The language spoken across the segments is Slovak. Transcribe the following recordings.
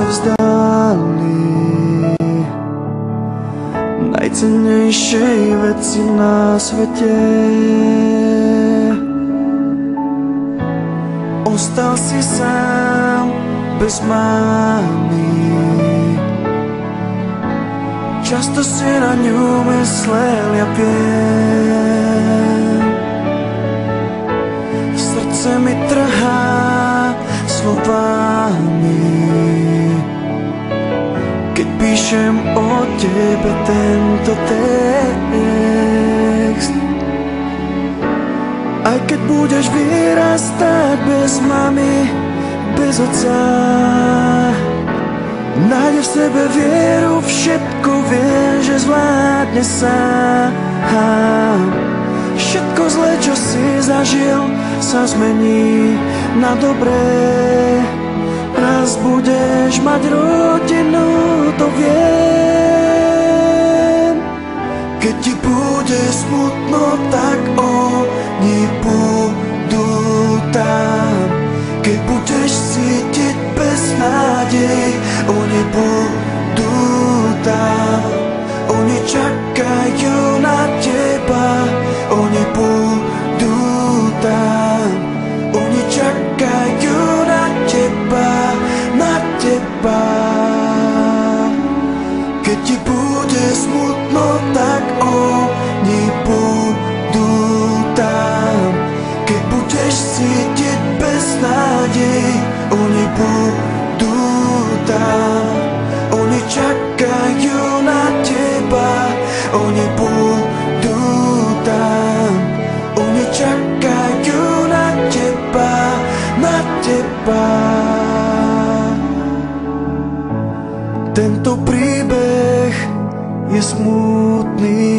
sa vzdali najcennejšej veci na svete. Ostal si sám, bez mámy. Často si na ňu myslel, ja viem. Srdce mi trhá slovami, keď píšem o tebe tento text. Aj keď budeš vyrastať bez mamy, bez otca, nájde v sebe vieru, všetko vie, že zvládne sám. Všetko zlé, čo si zažil, sa zmení na dobré. Raz budeš mať rodinu, to viem. Keď ti bude smutno, tak oni budú tam. Keď budeš cítiť beznádej, oni budú tam. Oni čakajú na teba, oni budú tam. Oni čakajú na teba, na teba. Keď ti bude smutno, tak oni budú tam. Keď budeš cítiť beznádej, oni budú tam. Oni čakajú na teba, oni budú tam. Oni čakajú na teba, na teba. Tento príbeh je smutný,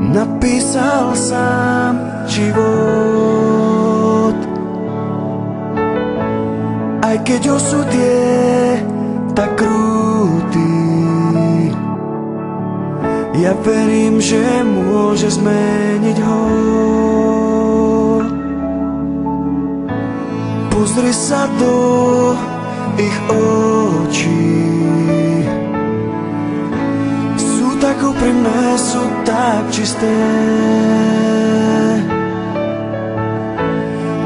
napísal sám život. Aj keď osud je tak krutý, ja verím, že môže zmeniť ho. Pozri sa do ich očí, sú tak úprimné, sú tak čisté.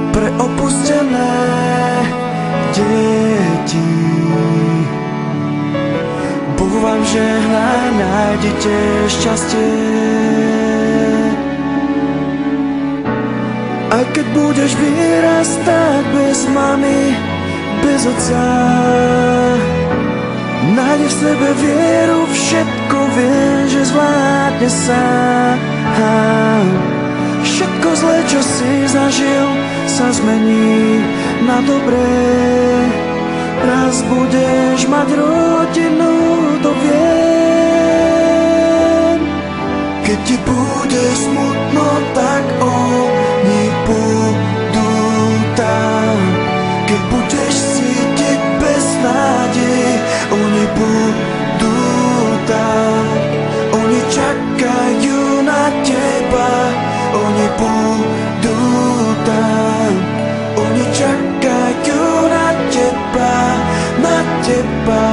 Pre opustené deti Boh vám žehnaj, nájdete šťastie. Aj keď budeš vyrastať bez mamy, bez otca, nájde v sebe vieru, všetko vie, že zvládne sám. Všetko zlé, čo si zažil, sa zmení na dobré. Raz budeš mať rodinu, to viem. Keď ti bude smutno, tak oni budú tam. Keď budeš cítiť beznádej, oni budú tam. Oni čakajú na teba, oni budú tam. Oni čakajú na teba, na teba.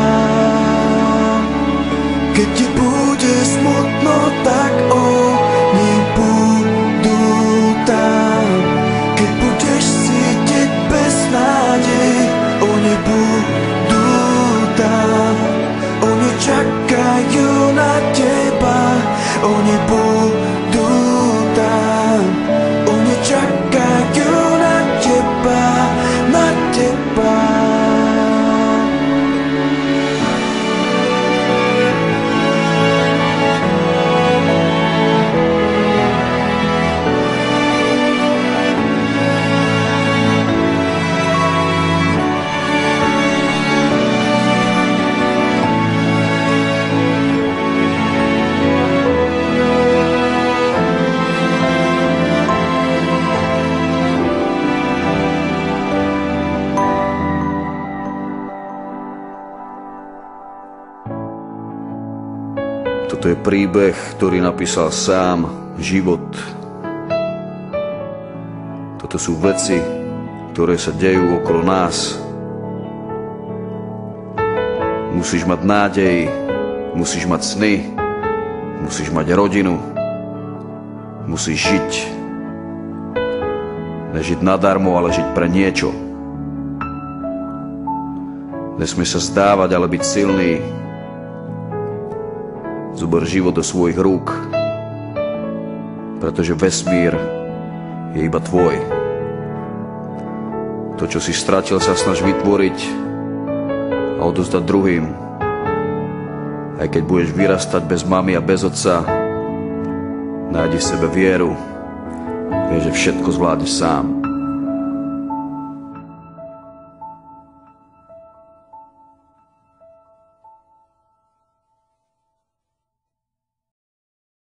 Keď ti bude smutno, tak oni budú tam. Keď budeš cítiť beznádej, oni budú tam. Oni čakajú na teba, oni budú tam. Oni čakajú na teba, na teba. Toto je príbeh, ktorý napísal sám život. Toto sú veci, ktoré sa dejú okolo nás. Musíš mať nádej, musíš mať sny, musíš mať rodinu, musíš žiť. Nežiť nadarmo, ale žiť pre niečo. Nesmie sa zdávať, ale byť silný. Zober život do svojich rúk, pretože vesmír je iba tvoj. To, čo si stratil, sa snaž vytvoriť a odozdať druhým. Aj keď budeš vyrastať bez mamy a bez otca, nájdi v sebe vieru. Vieš, že všetko zvládneš sám.